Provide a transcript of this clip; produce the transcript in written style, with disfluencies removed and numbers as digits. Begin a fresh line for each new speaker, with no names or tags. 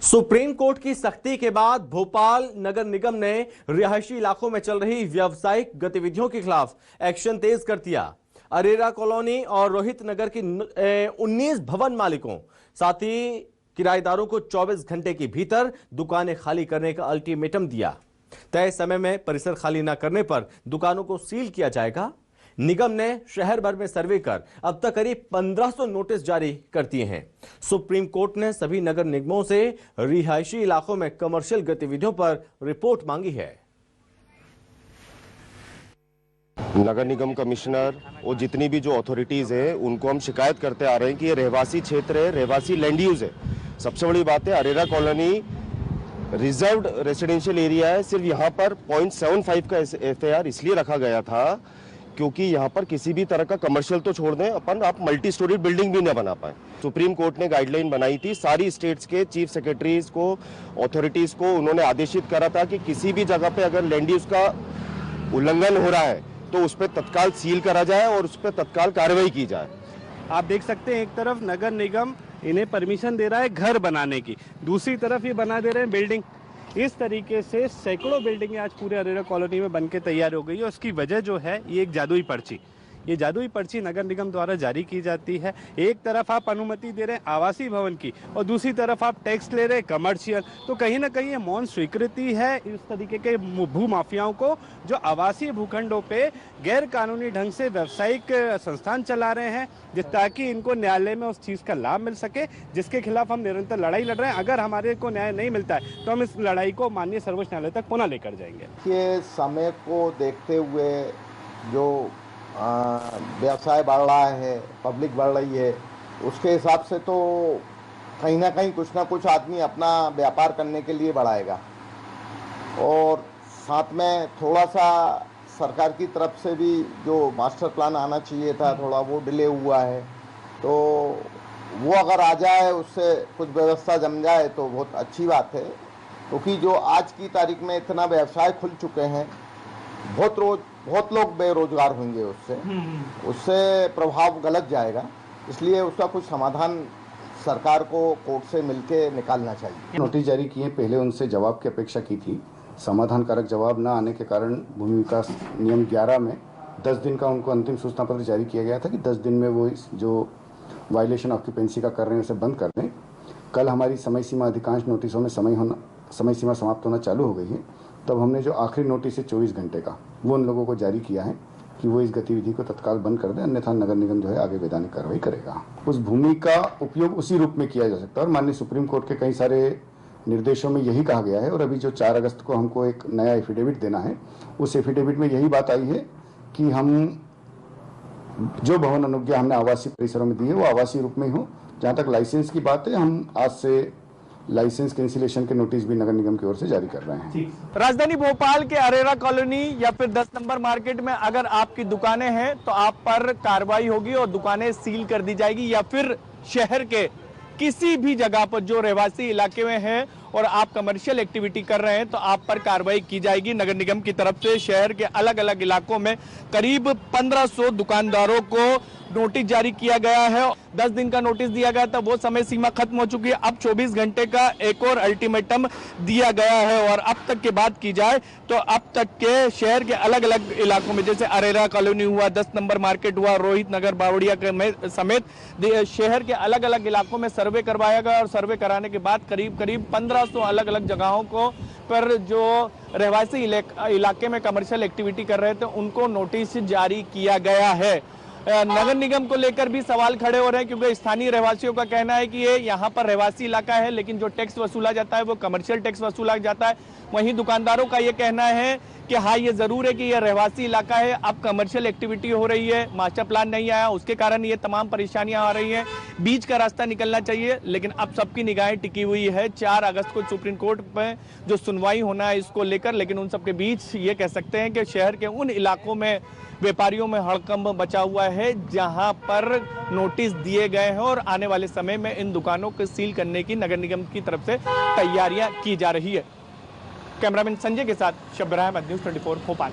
Supreme court की सख्ती के बाद भोपाल नगर निगम ने रिहायशी इलाकों में चल रही व्यावसायिक गतिविधियों के खिलाफ एक्शन तेज कर दिया। अरेरा कॉलोनी और रोहित नगर की 19 भवन मालिकों साथ ही किराएदारों को 24 घंटे के भीतर दुकानें खाली करने का अल्टीमेटम दिया। तय समय में परिसर खाली न करने पर दुकानों को सील किया जाएगा। निगम ने शहर भर में सर्वे कर अब तक करीब 1500 नोटिस जारी कर दिए हैं। सुप्रीम कोर्ट ने सभी नगर निगमों से रिहायशी इलाकों में कमर्शियल गतिविधियों पर रिपोर्ट मांगी है।
नगर निगम कमिश्नर और जितनी भी जो अथॉरिटीज है उनको हम शिकायत करते आ रहे हैं कि ये रहवासी क्षेत्र है, रहवासी लैंड यूज है। सबसे बड़ी बात है, Arera colony reserved residential area है। सिर्फ यहाँ पर 0.75 का FAR इसलिए रखा गया था क्योंकि यहाँ पर किसी भी तरह का कमर्शियल तो छोड़ दें, आप मल्टी स्टोरी बिल्डिंग भी न बना पाए। सुप्रीम कोर्ट ने गाइडलाइन बनाई थी, सारी स्टेट्स के चीफ सेक्रेटरीज को, अथॉरिटीज को उन्होंने आदेशित करा था कि किसी भी जगह पे अगर लैंड यूज का उल्लंघन हो रहा है तो उस पर तत्काल सील करा जाए और उस पर तत्काल कार्रवाई की जाए।
आप देख सकते हैं, एक तरफ नगर निगम इन्हें परमिशन दे रहा है घर बनाने की, दूसरी तरफ ये बना दे रहे हैं बिल्डिंग। इस तरीके से सैकड़ों बिल्डिंगें आज पूरे अरेरा कॉलोनी में बनके तैयार हो गई है। उसकी वजह जो है ये एक जादुई पर्ची, ये जादुई पर्ची नगर निगम द्वारा जारी की जाती है। एक तरफ आप अनुमति दे रहे हैं आवासीय भवन की और दूसरी तरफ आप टैक्स ले रहे हैं कमर्शियल। तो कहीं ना कहीं ये मौन स्वीकृति है इस तरीके के भू माफियाओं को जो आवासीय भूखंडों पे गैर कानूनी ढंग से व्यावसायिक संस्थान चला रहे हैं, ताकि इनको न्यायालय में उस चीज़ का लाभ मिल सके, जिसके खिलाफ हम निरंतर लड़ाई लड़ रहे हैं। अगर हमारे को न्याय नहीं मिलता है तो हम इस लड़ाई को माननीय सर्वोच्च न्यायालय तक पुनः लेकर जाएंगे।
ये समय को देखते हुए जो व्यवसाय बढ़ रहा है, पब्लिक बढ़ रही है, उसके हिसाब से तो कहीं ना कुछ आदमी अपना व्यापार करने के लिए बढ़ाएगा। और साथ में थोड़ा सा सरकार की तरफ से भी जो मास्टर प्लान आना चाहिए था, थोड़ा वो डिले हुआ है। तो वो अगर आ जाए, उससे कुछ व्यवस्था जम जाए तो बहुत अच्छी बात है। क्योंकि जो आज की तारीख में इतना व्यवसाय खुल चुके हैं, बहुत लोग बेरोजगार होंगे, उससे प्रभाव गलत जाएगा। इसलिए उसका कुछ समाधान सरकार को कोर्ट से मिलके निकालना चाहिए।
नोटिस जारी किए, पहले उनसे जवाब की अपेक्षा की थी। समाधानकारक जवाब न आने के कारण भूमि विकास नियम 11 में 10 दिन का उनको अंतिम सूचना पत्र जारी किया गया था कि 10 दिन में वो इस जो वायलेशन ऑक्यूपेंसी का कर रहे हैं उसे बंद कर दें। कल हमारी समय सीमा, अधिकांश नोटिसों में समय सीमा समाप्त होना चालू हो गई है। तब हमने जो आखिरी नोटिस है 24 घंटे का, वो उन लोगों को जारी किया है कि वो इस गतिविधि को तत्काल बंद कर दें, अन्यथा नगर निगम जो है आगे वैधानिक कार्रवाई करेगा। उस भूमि का उपयोग उसी रूप में किया जा सकता है और माननीय सुप्रीम कोर्ट के कई सारे निर्देशों में यही कहा गया है। और अभी जो 4 अगस्त को हमको एक नया एफिडेविट देना है, उस एफिडेविट में यही बात आई है कि हम जो भवन अनुज्ञा हमने आवासीय परिसरों में दी है वो आवासीय रूप में हो। जहाँ तक लाइसेंस की बात है, हम आज से लाइसेंस कैंसिलेशन के नोटिस भी नगर निगम की ओर से जारी कर रहे हैं।
राजधानी भोपाल के अरेरा कॉलोनी या फिर 10 नंबर मार्केट में अगर आपकी दुकानें हैं तो आप पर कार्रवाई होगी और दुकानें सील कर दी जाएगी, या फिर शहर के किसी भी जगह पर जो रहवासी इलाके में है और आप कमर्शियल एक्टिविटी कर रहे हैं तो आप पर कार्रवाई की जाएगी। नगर निगम की तरफ से शहर के अलग अलग इलाकों में करीब 1500 दुकानदारों को नोटिस जारी किया गया है। 10 दिन का नोटिस दिया गया था, वो समय सीमा खत्म हो चुकी है। अब 24 घंटे का एक और अल्टीमेटम दिया गया है। और अब तक की बात की जाए तो अब तक के शहर के अलग अलग इलाकों में, जैसे अरेरा कॉलोनी हुआ, 10 नंबर मार्केट हुआ, रोहित नगर, बावड़िया के समेत शहर के अलग अलग इलाकों में सर्वे करवाया गया। और सर्वे कराने के बाद करीब 1500 अलग अलग जगहों को पर जो रहवासी इलाके में कमर्शियल एक्टिविटी कर रहे थे उनको नोटिस जारी किया गया है। नगर निगम को लेकर भी सवाल खड़े हो रहे हैं, क्योंकि स्थानीय रहवासियों का कहना है कि ये यहाँ पर रहवासी इलाका है, लेकिन जो टैक्स वसूला जाता है वो कमर्शियल टैक्स वसूला जाता है। वहीं दुकानदारों का ये कहना है कि हाँ, ये जरूर है कि ये रहवासी इलाका है, अब कमर्शियल एक्टिविटी हो रही है, मास्टर प्लान नहीं आया, उसके कारण ये तमाम परेशानियां आ रही हैं। बीच का रास्ता निकलना चाहिए, लेकिन अब सबकी निगाहें टिकी हुई है 4 अगस्त को सुप्रीम कोर्ट में जो सुनवाई होना है इसको लेकर। लेकिन उन सबके बीच ये कह सकते हैं कि शहर के उन इलाकों में व्यापारियों में हड़कंप बचा हुआ है जहां पर नोटिस दिए गए हैं और आने वाले समय में इन दुकानों को सील करने की नगर निगम की तरफ से तैयारियां की जा रही है। कैमरामैन संजय के साथ शब्बीर अहमद, न्यूज़ 24 भोपाल।